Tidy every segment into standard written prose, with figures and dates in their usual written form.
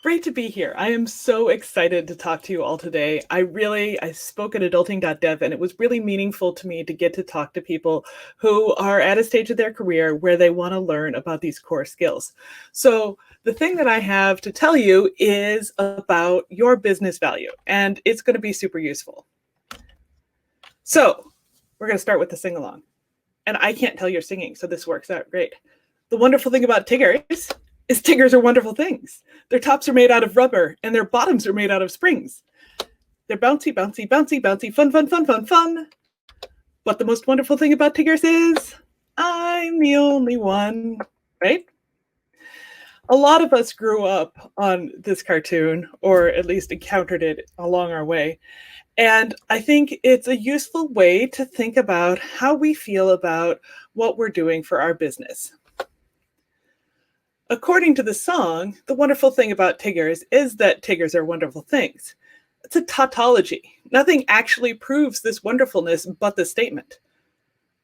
Great to be here. I am so excited to talk to you all today. I spoke at adulting.dev and it was really meaningful to me to get to talk to people who are at a stage of their career where they want to learn about these core skills. So the thing that I have to tell you is about your business value, and it's going to be super useful. So we're going to start with the sing along. And I can't tell you're singing, so this works out great. The wonderful thing about Tiggers is Tiggers are wonderful things. Their tops are made out of rubber and their bottoms are made out of springs. They're bouncy, bouncy, bouncy, bouncy, fun, fun, fun, fun, fun. But the most wonderful thing about Tiggers is I'm the only one, right? A lot of us grew up on this cartoon, or at least encountered it along our way. And I think it's a useful way to think about how we feel about what we're doing for our business. According to the song, the wonderful thing about Tiggers is that Tiggers are wonderful things. It's a tautology. Nothing actually proves this wonderfulness but the statement.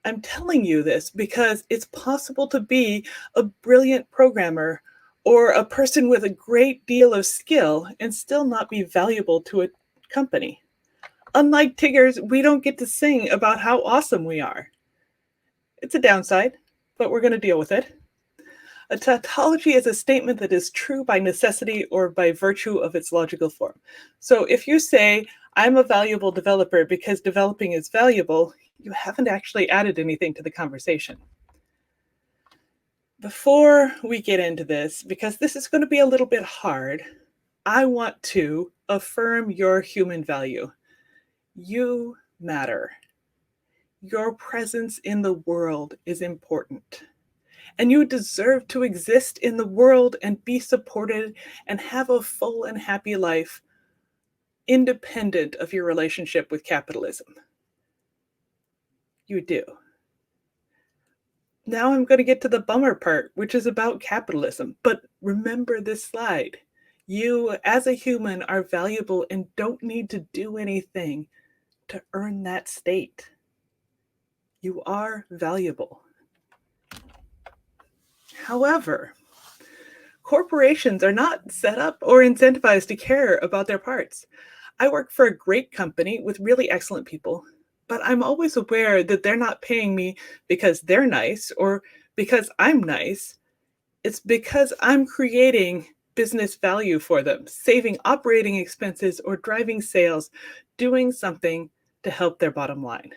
I'm telling you this because it's possible to be a brilliant programmer or a person with a great deal of skill and still not be valuable to a company. Unlike Tiggers, we don't get to sing about how awesome we are. It's a downside, but we're going to deal with it. A tautology is a statement that is true by necessity or by virtue of its logical form. So if you say, I'm a valuable developer because developing is valuable, you haven't actually added anything to the conversation. Before we get into this, because this is going to be a little bit hard, I want to affirm your human value. You matter. Your presence in the world is important. And you deserve to exist in the world and be supported and have a full and happy life, independent of your relationship with capitalism. You do. Now I'm going to get to the bummer part, which is about capitalism. But remember this slide. You, as a human, are valuable and don't need to do anything to earn that state. You are valuable. However, corporations are not set up or incentivized to care about their parts. I work for a great company with really excellent people, but I'm always aware that they're not paying me because they're nice or because I'm nice. It's because I'm creating business value for them, saving operating expenses or driving sales, doing something to help their bottom line.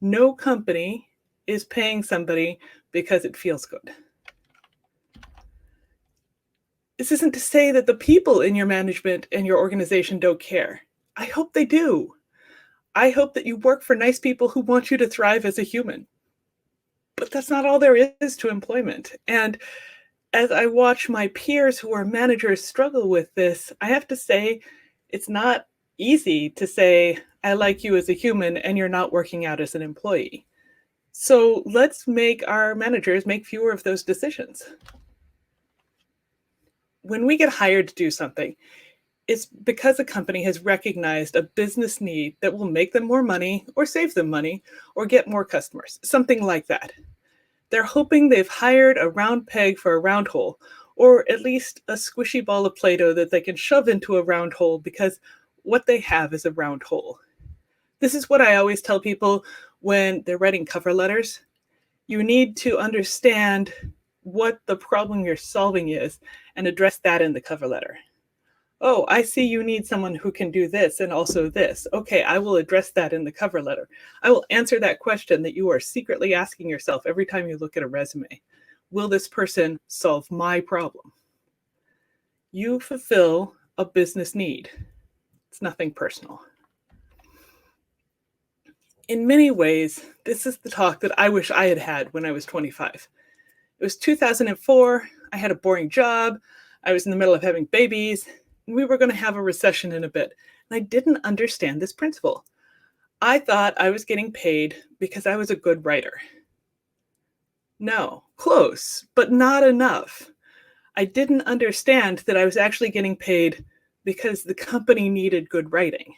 No company is paying somebody because it feels good. This isn't to say that the people in your management and your organization don't care. I hope they do. I hope that you work for nice people who want you to thrive as a human. But that's not all there is to employment. And as I watch my peers who are managers struggle with this, I have to say it's not easy to say, I like you as a human and you're not working out as an employee. So let's make our managers make fewer of those decisions. When we get hired to do something, it's because a company has recognized a business need that will make them more money or save them money or get more customers, something like that. They're hoping they've hired a round peg for a round hole, or at least a squishy ball of Play-Doh that they can shove into a round hole because what they have is a round hole. This is what I always tell people when they're writing cover letters. You need to understand what the problem you're solving is and address that in the cover letter. Oh, I see you need someone who can do this and also this. Okay, I will address that in the cover letter. I will answer that question that you are secretly asking yourself every time you look at a resume. Will this person solve my problem? You fulfill a business need. It's nothing personal. In many ways, this is the talk that I wish I had had when I was 25. It was 2004. I had a boring job. I was in the middle of having babies. And we were going to have a recession in a bit. And I didn't understand this principle. I thought I was getting paid because I was a good writer. No, close, but not enough. I didn't understand that I was actually getting paid because the company needed good writing.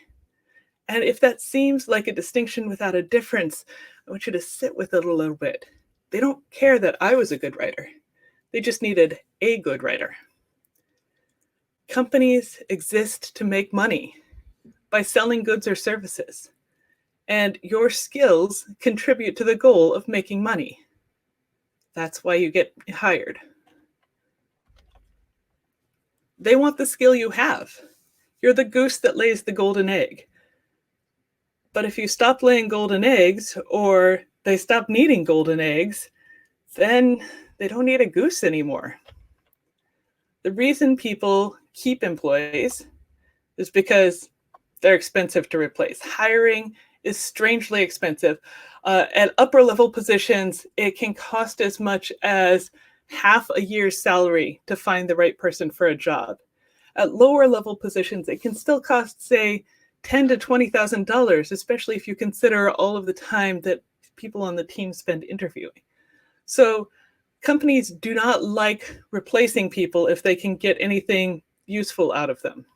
And if that seems like a distinction without a difference, I want you to sit with it a little bit. They don't care that I was a good writer. They just needed a good writer. Companies exist to make money by selling goods or services, and your skills contribute to the goal of making money. That's why you get hired. They want the skill you have. You're the goose that lays the golden egg. But if you stop laying golden eggs, or they stop needing golden eggs, then they don't need a goose anymore. The reason people keep employees is because they're expensive to replace. Hiring is strangely expensive. At upper level positions, it can cost as much as half a year's salary to find the right person for a job. At lower level positions, it can still cost, say, $10,000 to $20,000, especially if you consider all of the time that people on the team spend interviewing. So companies do not like replacing people if they can get anything useful out of them.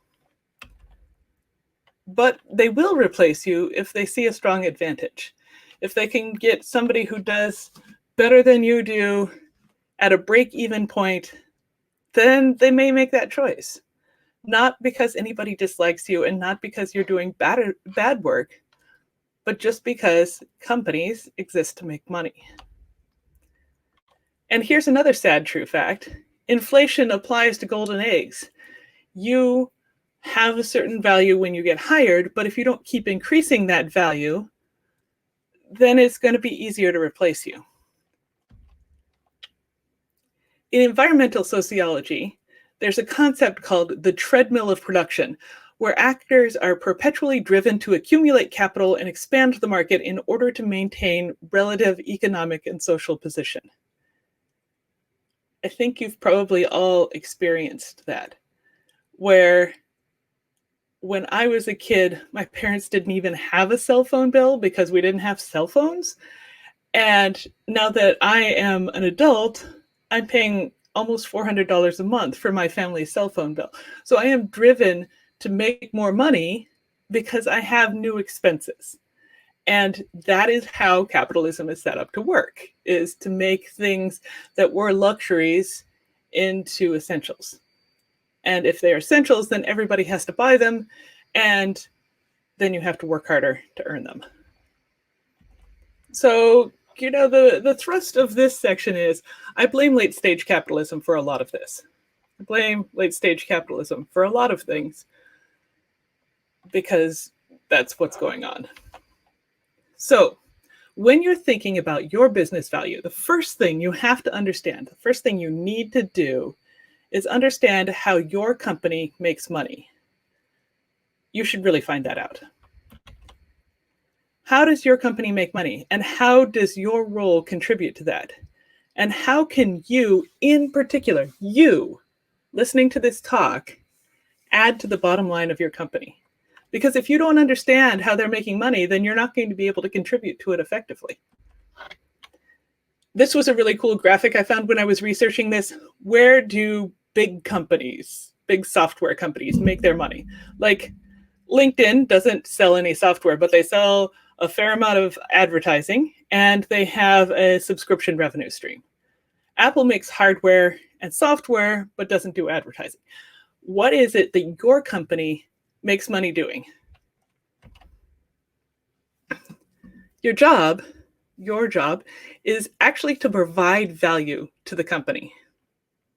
But they will replace you if they see a strong advantage. If they can get somebody who does better than you do at a break-even point, then they may make that choice. Not because anybody dislikes you and not because you're doing bad work, but just because companies exist to make money. And here's another sad true fact. Inflation applies to golden eggs. You have a certain value when you get hired, but if you don't keep increasing that value, then it's going to be easier to replace you. In environmental sociology, there's a concept called the treadmill of production, where actors are perpetually driven to accumulate capital and expand the market in order to maintain relative economic and social position. I think you've probably all experienced that, where when I was a kid, my parents didn't even have a cell phone bill because we didn't have cell phones. And now that I am an adult, I'm paying almost $400 a month for my family's cell phone bill. So I am driven to make more money because I have new expenses. And that is how capitalism is set up to work, is to make things that were luxuries into essentials. And if they're essentials, then everybody has to buy them, and then you have to work harder to earn them. So, the thrust of this section is I blame late stage capitalism for a lot of this. I blame late stage capitalism for a lot of things because that's what's going on. So, when you're thinking about your business value, the first thing you have to understand, the first thing you need to do is understand how your company makes money. You should really find that out. How does your company make money? And how does your role contribute to that? And how can you, in particular, you, listening to this talk, add to the bottom line of your company? Because if you don't understand how they're making money, then you're not going to be able to contribute to it effectively. This was a really cool graphic I found when I was researching this. Where do big companies, big software companies make their money? Like LinkedIn doesn't sell any software, but they sell a fair amount of advertising and they have a subscription revenue stream. Apple makes hardware and software, but doesn't do advertising. What is it that your company makes money doing? Your job is actually to provide value to the company.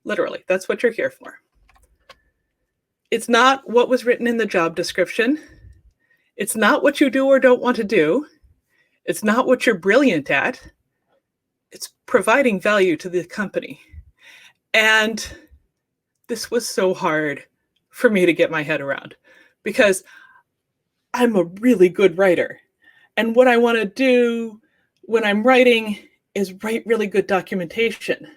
Literally, that's what you're here for. It's not what was written in the job description. It's not what you do or don't want to do. It's not what you're brilliant at. It's providing value to the company. And this was so hard for me to get my head around because I'm a really good writer. And what I want to do when I'm writing is write really good documentation.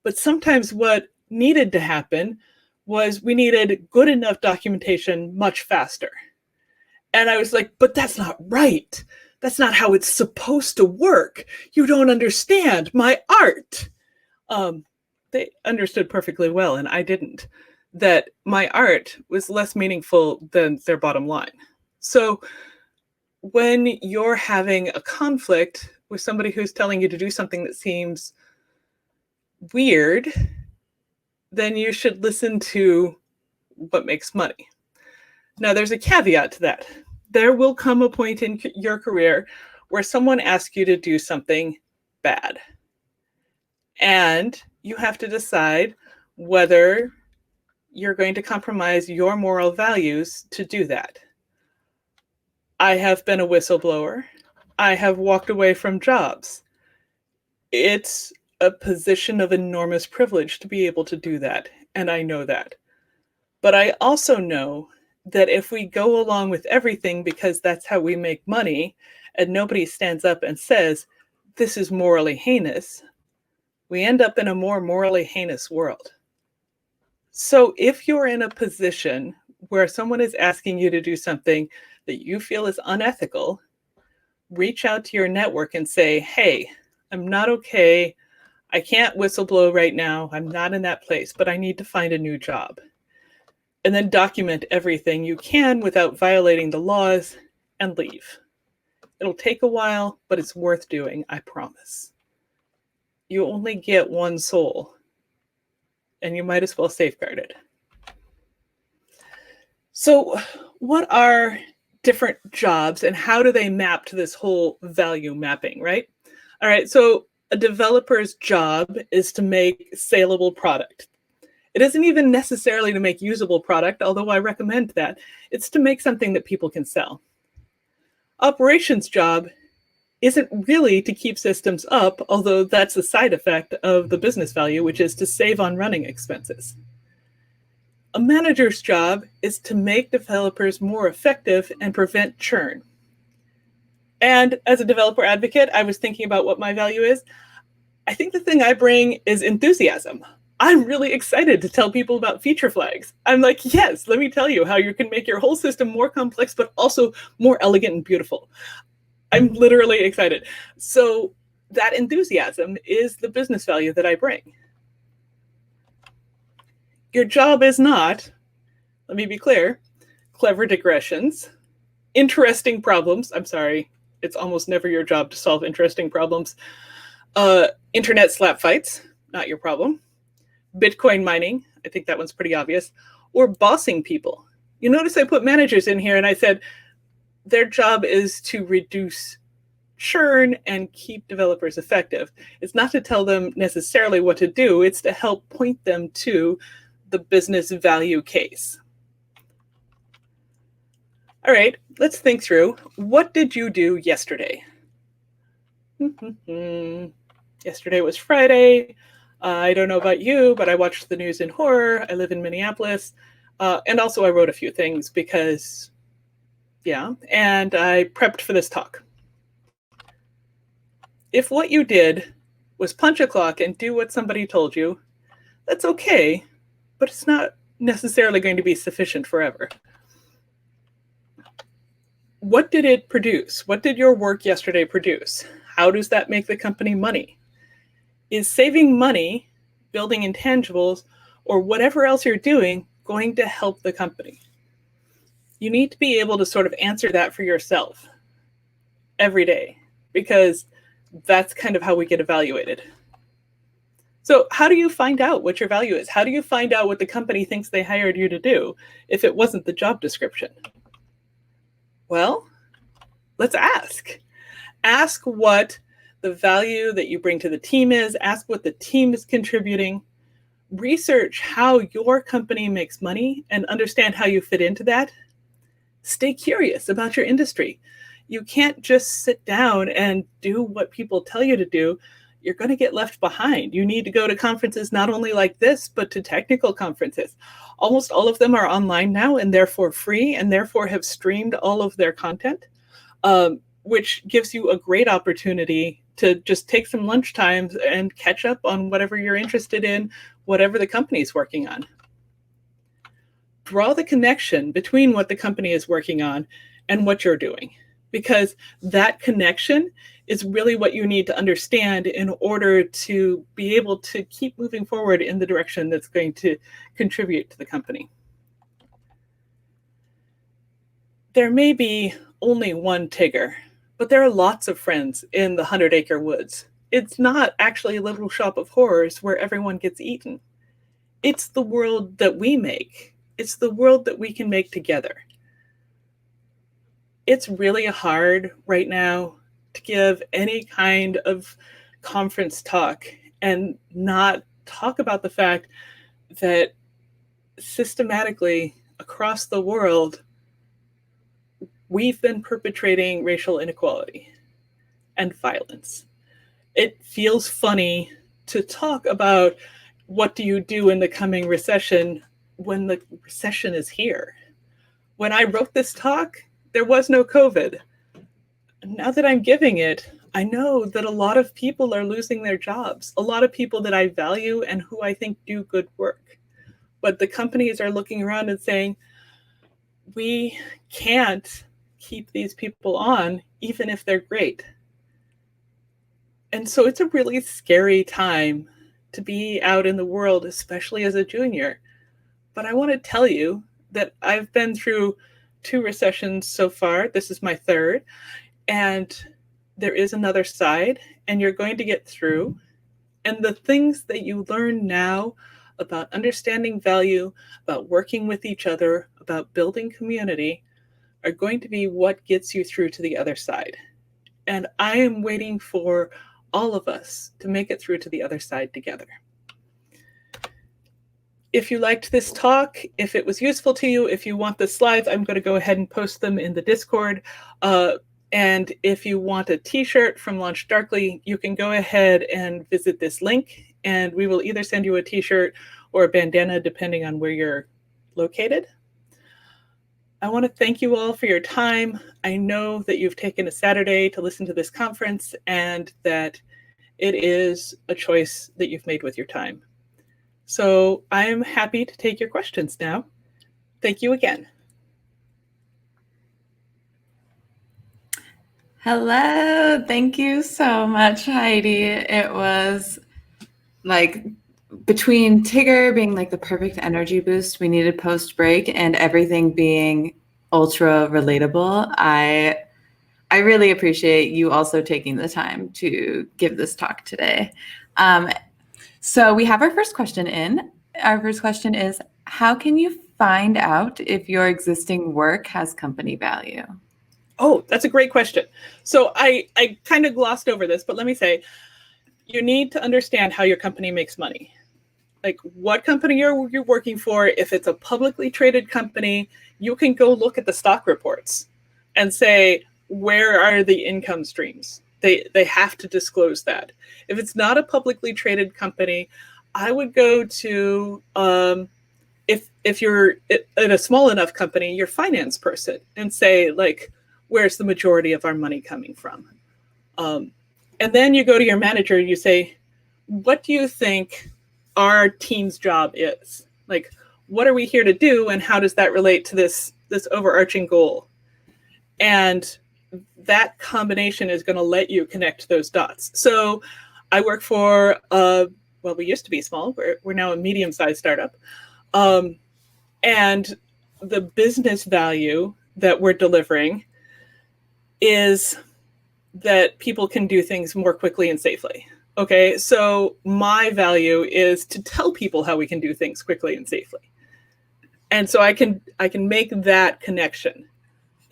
But sometimes what needed to happen was we needed good enough documentation much faster. And I was like, but that's not right. That's not how it's supposed to work. You don't understand my art. They understood perfectly well, and I didn't, that my art was less meaningful than their bottom line. So when you're having a conflict with somebody who's telling you to do something that seems weird, then you should listen to what makes money. Now, there's a caveat to that. There will come a point in your career where someone asks you to do something bad. And you have to decide whether you're going to compromise your moral values to do that. I have been a whistleblower. I have walked away from jobs. It's a position of enormous privilege to be able to do that, and I know that. But I also know that if we go along with everything because that's how we make money, and nobody stands up and says, this is morally heinous, we end up in a more morally heinous world. So if you're in a position where someone is asking you to do something that you feel is unethical, reach out to your network and say, hey, I'm not okay. I can't whistleblow right now. I'm not in that place, but I need to find a new job. And then document everything you can without violating the laws and leave. It'll take a while, but it's worth doing, I promise. You only get one soul, and you might as well safeguard it. So, what are different jobs and how do they map to this whole value mapping, right? All right, so a developer's job is to make saleable product. It isn't even necessarily to make usable product, although I recommend that. It's to make something that people can sell. Operations job isn't really to keep systems up, although that's a side effect of the business value, which is to save on running expenses. A manager's job is to make developers more effective and prevent churn. And as a developer advocate, I was thinking about what my value is. I think the thing I bring is enthusiasm. I'm really excited to tell people about feature flags. I'm like, yes, let me tell you how you can make your whole system more complex, but also more elegant and beautiful. I'm literally excited. So that enthusiasm is the business value that I bring. Your job is not, let me be clear, clever digressions, interesting problems. I'm sorry, it's almost never your job to solve interesting problems. Internet slap fights, not your problem. Bitcoin mining, I think that one's pretty obvious. Or bossing people. You notice I put managers in here and I said their job is to reduce churn and keep developers effective. It's not to tell them necessarily what to do, it's to help point them to the business value case. All right, let's think through. What did you do yesterday? Yesterday was Friday. I don't know about you, but I watched the news in horror. I live in Minneapolis. And also I wrote a few things because, and I prepped for this talk. If what you did was punch a clock and do what somebody told you, that's okay, but it's not necessarily going to be sufficient forever. What did it produce? What did your work yesterday produce? How does that make the company money? Is saving money, building intangibles, or whatever else you're doing going to help the company? You need to be able to sort of answer that for yourself every day, because that's kind of how we get evaluated. So how do you find out what your value is? How do you find out what the company thinks they hired you to do if it wasn't the job description? Well, let's ask. Ask what the value that you bring to the team is. Ask what the team is contributing. Research how your company makes money and understand how you fit into that. Stay curious about your industry. You can't just sit down and do what people tell you to do. You're going to get left behind. You need to go to conferences not only like this, but to technical conferences. Almost all of them are online now and therefore free and therefore have streamed all of their content, which gives you a great opportunity to just take some lunch times and catch up on whatever you're interested in, whatever the company is working on. Draw the connection between what the company is working on and what you're doing, because that connection is really what you need to understand in order to be able to keep moving forward in the direction that's going to contribute to the company. There may be only one Tigger, but there are lots of friends in the 100-acre woods. It's not actually a little shop of horrors where everyone gets eaten. It's the world that we make It's the world that we can make together. It's really hard right now to give any kind of conference talk and not talk about the fact that systematically across the world, we've been perpetrating racial inequality and violence. It feels funny to talk about what do you do in the coming recession when the recession is here. When I wrote this talk, there was no COVID. Now that I'm giving it, I know that a lot of people are losing their jobs, a lot of people that I value and who I think do good work. But the companies are looking around and saying, we can't keep these people on, even if they're great. And so it's a really scary time to be out in the world, especially as a junior. But I want to tell you that I've been through 2 recessions so far. This is my 3rd. And there is another side, and you're going to get through. And the things that you learn now about understanding value, about working with each other, about building community, are going to be what gets you through to the other side. And I am waiting for all of us to make it through to the other side together. If you liked this talk, if it was useful to you, if you want the slides, I'm going to go ahead and post them in the Discord. And if you want a t-shirt from Launch Darkly, you can go ahead and visit this link, and we will either send you a t-shirt or a bandana, depending on where you're located. I want to thank you all for your time. I know that you've taken a Saturday to listen to this conference and that it is a choice that you've made with your time. So I am happy to take your questions now. Thank you again. Hello. Thank you so much, Heidi. It was like between Tigger being like the perfect energy boost we needed post-break and everything being ultra relatable, I really appreciate you also taking the time to give this talk today. So we have our first question in. Our first question is, how can you find out if your existing work has company value? Oh, that's a great question. So I kind of glossed over this, but let me say, you need to understand how your company makes money. Like what company you're working for. If it's a publicly traded company, you can go look at the stock reports and say, where are the income streams? They have to disclose that. If it's not a publicly traded company, I would go to, if you're at a small enough company, your finance person and say, like, where's the majority of our money coming from? And then you go to your manager and you say, what do you think our team's job is? Like, what are we here to do? And how does that relate to this overarching goal? And that combination is going to let you connect those dots. So I work for, well, we used to be small. We're now a medium-sized startup. And the business value that we're delivering is that people can do things more quickly and safely. Okay, so my value is to tell people how we can do things quickly and safely. And so I can make that connection.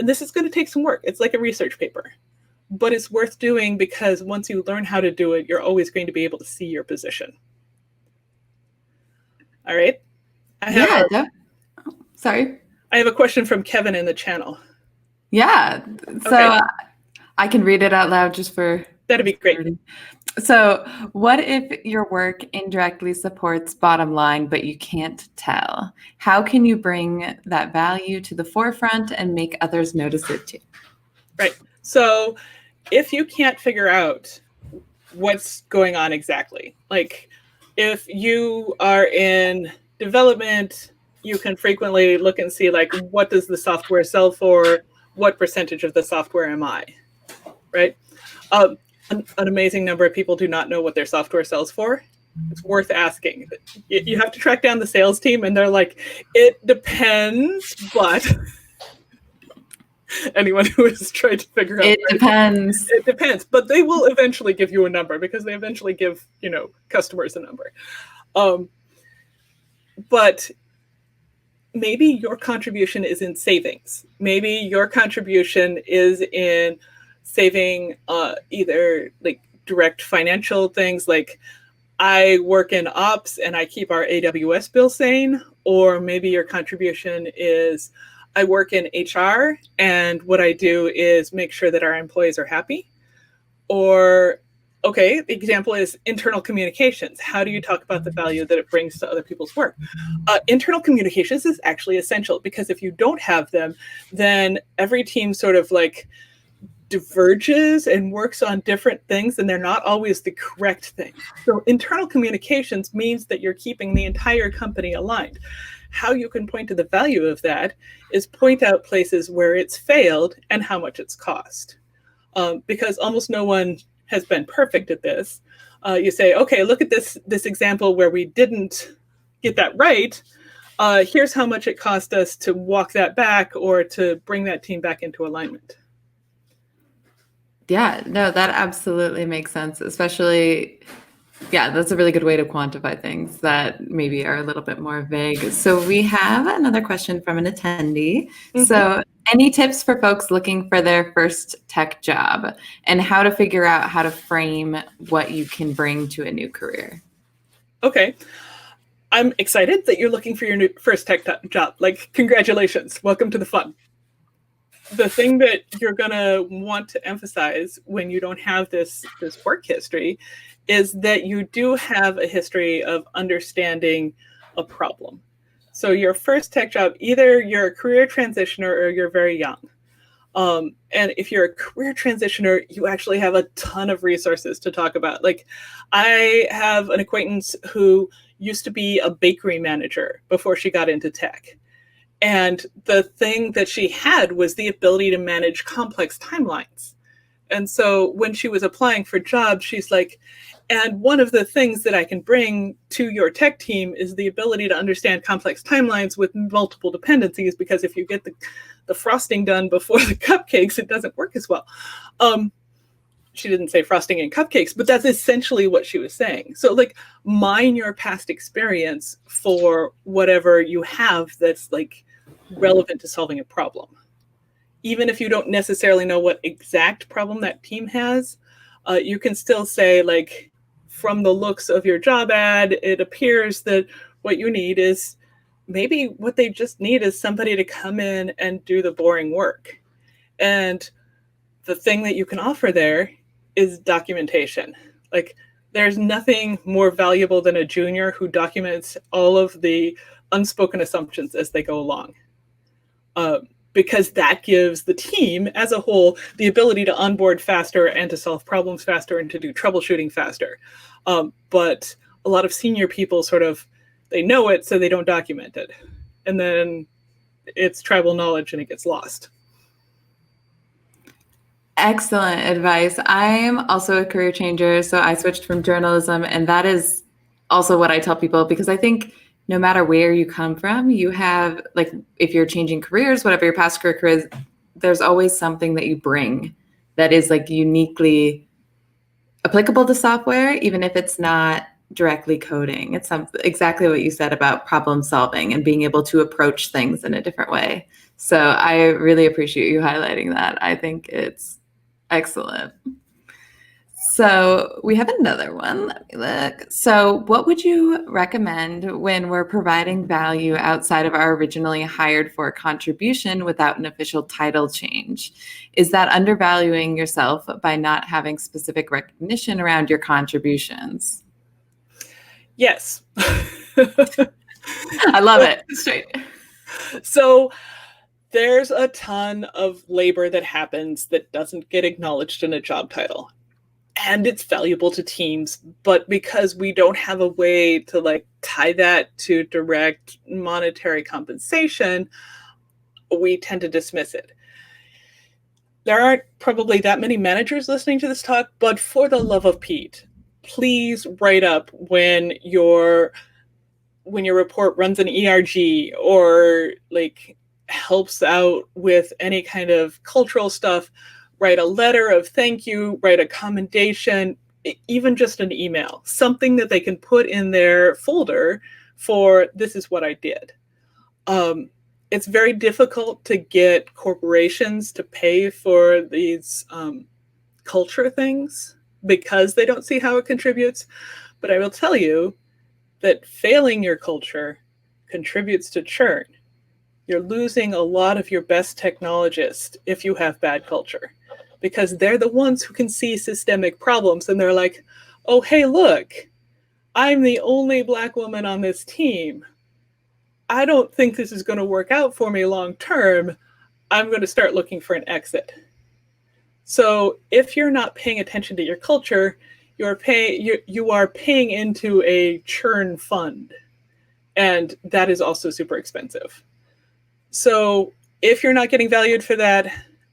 And this is going to take some work. It's like a research paper, but it's worth doing because once you learn how to do it, you're always going to be able to see your position. All right. Sorry. I have a question from Kevin in the channel. Yeah. So okay. I can read it out loud just for... That'd be great. So what if your work indirectly supports bottom line, but you can't tell? How can you bring that value to the forefront and make others notice it too? Right. So if you can't figure out what's going on exactly, like if you are in development, you can frequently look and see, like, what does the software sell for? What percentage of the software am I? Right. An amazing number of people do not know what their software sells for. It's worth asking. You have to track down the sales team and they're like, it depends, but anyone who has tried to figure out. It depends. It depends, but they will eventually give you a number because they eventually give, customers a number. But maybe your contribution is in savings. Maybe your contribution is in saving either like direct financial things, like I work in ops and I keep our AWS bill sane, or maybe your contribution is I work in HR and what I do is make sure that our employees are happy. Or, okay, the example is internal communications. How do you talk about the value that it brings to other people's work? Internal communications is actually essential, because if you don't have them, then every team sort of like diverges and works on different things, and they're not always the correct thing. So internal communications means that you're keeping the entire company aligned. How you can point to the value of that is point out places where it's failed and how much it's cost. Because almost no one has been perfect at this. You say, okay, look at this example where we didn't get that right. Here's how much it cost us to walk that back or to bring that team back into alignment. Yeah, no, that absolutely makes sense, especially, yeah, that's a really good way to quantify things that maybe are a little bit more vague. So we have another question from an attendee. Mm-hmm. So any tips for folks looking for their first tech job and how to figure out how to frame what you can bring to a new career? Okay. I'm excited that you're looking for your first tech job. Like, congratulations. Welcome to the fun. The thing that you're going to want to emphasize when you don't have this work history is that you do have a history of understanding a problem. So your first tech job, either you're a career transitioner or you're very young. And if you're a career transitioner, you actually have a ton of resources to talk about. Like, I have an acquaintance who used to be a bakery manager before she got into tech. And the thing that she had was the ability to manage complex timelines. And so when she was applying for jobs, she's like, and one of the things that I can bring to your tech team is the ability to understand complex timelines with multiple dependencies, because if you get the frosting done before the cupcakes, it doesn't work as well. She didn't say frosting and cupcakes, but that's essentially what she was saying. So like, mine your past experience for whatever you have that's like relevant to solving a problem. Even if you don't necessarily know what exact problem that team has, you can still say, like, from the looks of your job ad, it appears that what you need is maybe what they just need is somebody to come in and do the boring work. And the thing that you can offer there is documentation. Like, there's nothing more valuable than a junior who documents all of the unspoken assumptions as they go along. Because that gives the team as a whole the ability to onboard faster and to solve problems faster and to do troubleshooting faster. But a lot of senior people sort of, they know it, so they don't document it. And then it's tribal knowledge and it gets lost. Excellent advice. I'm also a career changer, so I switched from journalism, and that is also what I tell people, because I think no matter where you come from, you have, like, if you're changing careers, whatever your past career is, there's always something that you bring that is like uniquely applicable to software, even if it's not directly coding. It's exactly what you said about problem solving and being able to approach things in a different way. So I really appreciate you highlighting that. I think it's excellent. So we have another one. Let me look. So what would you recommend when we're providing value outside of our originally hired for contribution without an official title change? Is that undervaluing yourself by not having specific recognition around your contributions? Yes. I love it. Straight. So there's a ton of labor that happens that doesn't get acknowledged in a job title. And it's valuable to teams, but because we don't have a way to like tie that to direct monetary compensation, we tend to dismiss it. There aren't probably that many managers listening to this talk, but for the love of Pete, please write up when your report runs an ERG or like helps out with any kind of cultural stuff. Write a letter of thank you, write a commendation, even just an email, something that they can put in their folder for this is what I did. Um, it's very difficult to get corporations to pay for these culture things because they don't see how it contributes. But I will tell you that failing your culture contributes to churn. You're losing a lot of your best technologists if you have bad culture because they're the ones who can see systemic problems and they're like, oh, hey, look, I'm the only Black woman on this team. I don't think this is going to work out for me long term. I'm going to start looking for an exit. So if you're not paying attention to your culture, you are paying into a churn fund, and that is also super expensive. So if you're not getting valued for that,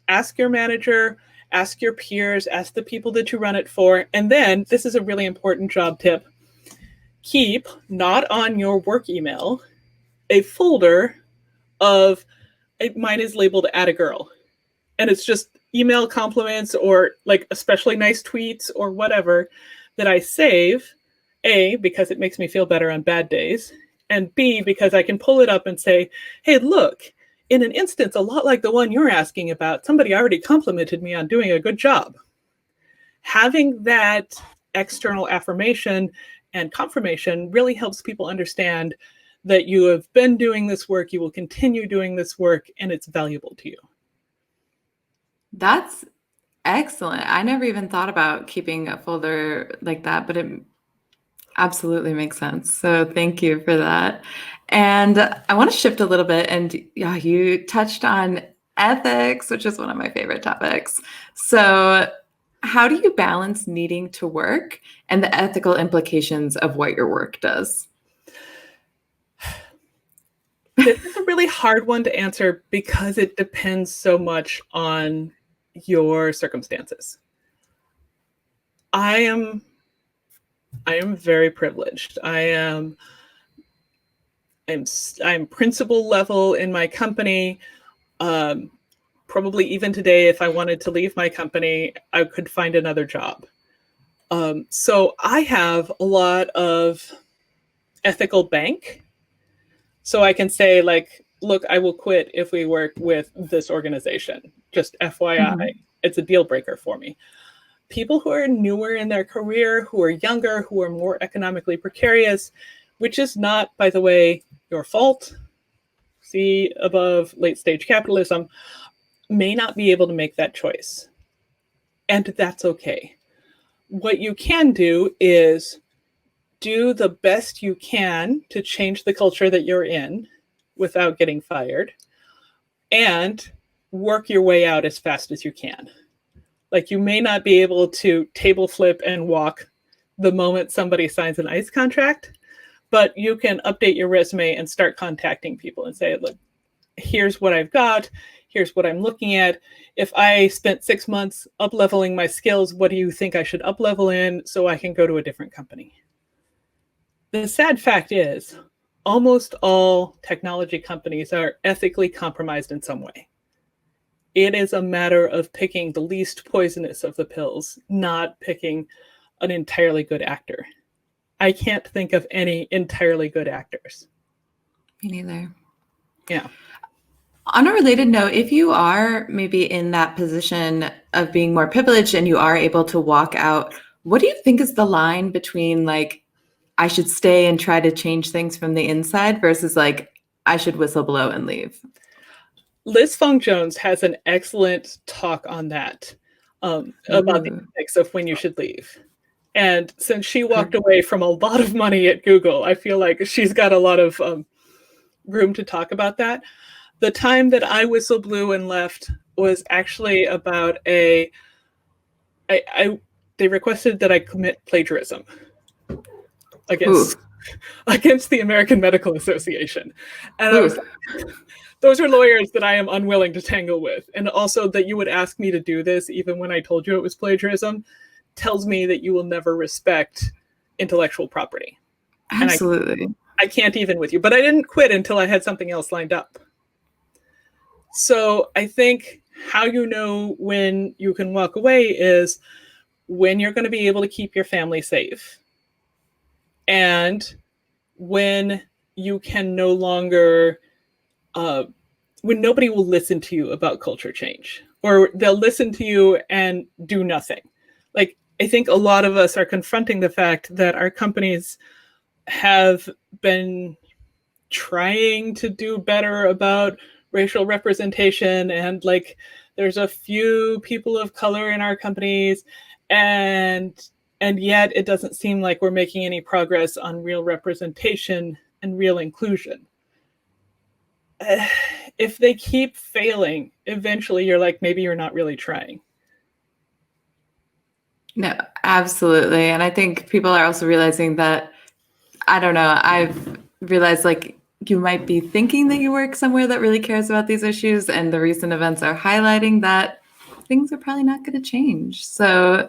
ask your manager, ask your peers, ask the people that you run it for, and then this is a really important job tip: keep, not on your work email, a folder of, mine is labeled "add a girl," and it's just email compliments or like especially nice tweets or whatever that I save, A, because it makes me feel better on bad days, and B, because I can pull it up and say, hey, look, in an instance a lot like the one you're asking about, somebody already complimented me on doing a good job. Having that external affirmation and confirmation really helps people understand that you have been doing this work, you will continue doing this work, and it's valuable to you. That's excellent. I never even thought about keeping a folder like that, but it absolutely makes sense. So thank you for that. And I want to shift a little bit. And yeah, you touched on ethics, which is one of my favorite topics. So, how do you balance needing to work and the ethical implications of what your work does? This is a really hard one to answer because it depends so much on your circumstances. I am very privileged. I'm principal level in my company. Probably even today, if I wanted to leave my company, I could find another job. So I have a lot of ethical bank. So I can say, like, look, I will quit if we work with this organization. Just FYI, it's a deal breaker for me. People who are newer in their career, who are younger, who are more economically precarious, which is not, by the way, your fault. See above late stage capitalism, may not be able to make that choice. And that's okay. What you can do is do the best you can to change the culture that you're in without getting fired, and work your way out as fast as you can. Like, you may not be able to table flip and walk the moment somebody signs an ICE contract, but you can update your resume and start contacting people and say, look, here's what I've got. Here's what I'm looking at. If I spent 6 months up leveling my skills, what do you think I should up level in so I can go to a different company? The sad fact is, almost all technology companies are ethically compromised in some way. It is a matter of picking the least poisonous of the pills, not picking an entirely good actor. I can't think of any entirely good actors. Me neither. Yeah. On a related note, if you are maybe in that position of being more privileged and you are able to walk out, what do you think is the line between like, I should stay and try to change things from the inside versus like, I should whistle blow and leave? Liz Fong Jones has an excellent talk on that, about the ethics of when you should leave. And since she walked away from a lot of money at Google, I feel like she's got a lot of room to talk about that. The time that I whistle blew and left was actually about they requested that I commit plagiarism against the American Medical Association. And I was like, those are lawyers that I am unwilling to tangle with. And also that you would ask me to do this even when I told you it was plagiarism tells me that you will never respect intellectual property. Absolutely. And I can't even with you. But I didn't quit until I had something else lined up. So I think how you know when you can walk away is when you're going to be able to keep your family safe, and when you can no longer when nobody will listen to you about culture change, or they'll listen to you and do nothing. Like, I think a lot of us are confronting the fact that our companies have been trying to do better about racial representation, and like there's a few people of color in our companies, and yet it doesn't seem like we're making any progress on real representation and real inclusion. If they keep failing, eventually you're like, maybe you're not really trying. No, absolutely. And I think people are also realizing that, I don't know, I've realized like you might be thinking that you work somewhere that really cares about these issues, and the recent events are highlighting that things are probably not going to change. So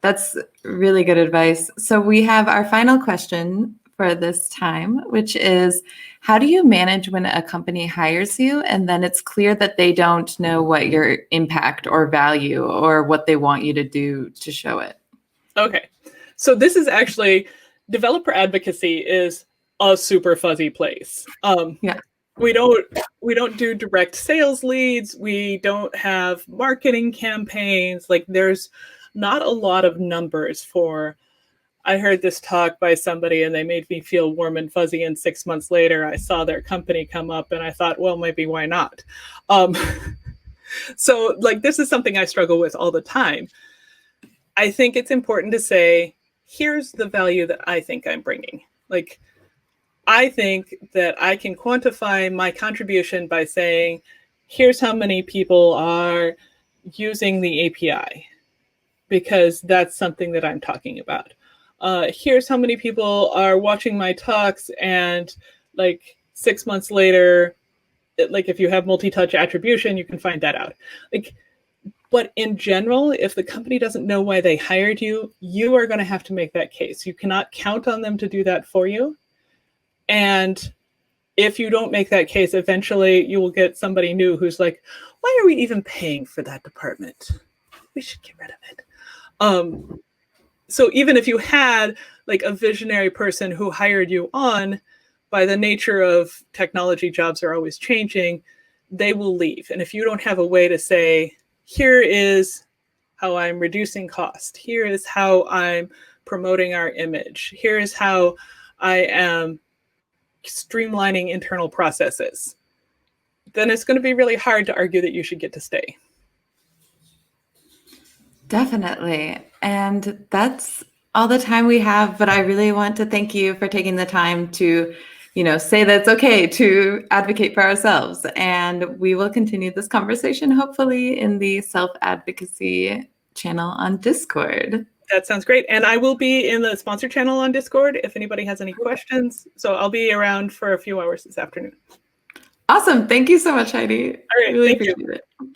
that's really good advice. So we have our final question for this time, which is, how do you manage when a company hires you and then it's clear that they don't know what your impact or value or what they want you to do to show it? Okay. So this is actually, developer advocacy is a super fuzzy place. Yeah. We don't do direct sales leads. We don't have marketing campaigns. Like, there's not a lot of numbers for, I heard this talk by somebody and they made me feel warm and fuzzy, and 6 months later I saw their company come up and I thought, well, maybe why not? Um, so like, this is something I struggle with all the time. I think it's important to say, here's the value that I think I'm bringing. Like, I think that I can quantify my contribution by saying, here's how many people are using the API, because that's something that I'm talking about. Here's how many people are watching my talks, and like 6 months later, like if you have multi-touch attribution, you can find that out. Like, but in general, if the company doesn't know why they hired you, you are going to have to make that case. You cannot count on them to do that for you. And if you don't make that case, eventually you will get somebody new who's like, why are we even paying for that department? We should get rid of it. So even if you had like a visionary person who hired you on, by the nature of technology, jobs are always changing, they will leave. And if you don't have a way to say, here is how I'm reducing cost, here is how I'm promoting our image, here is how I am streamlining internal processes, then it's going to be really hard to argue that you should get to stay. Definitely. And that's all the time we have, but I really want to thank you for taking the time to, say that it's okay to advocate for ourselves. And we will continue this conversation, hopefully, in the self-advocacy channel on Discord. That sounds great. And I will be in the sponsor channel on Discord if anybody has any questions. So I'll be around for a few hours this afternoon. Awesome. Thank you so much, Heidi. All right. Really Thank appreciate you. it.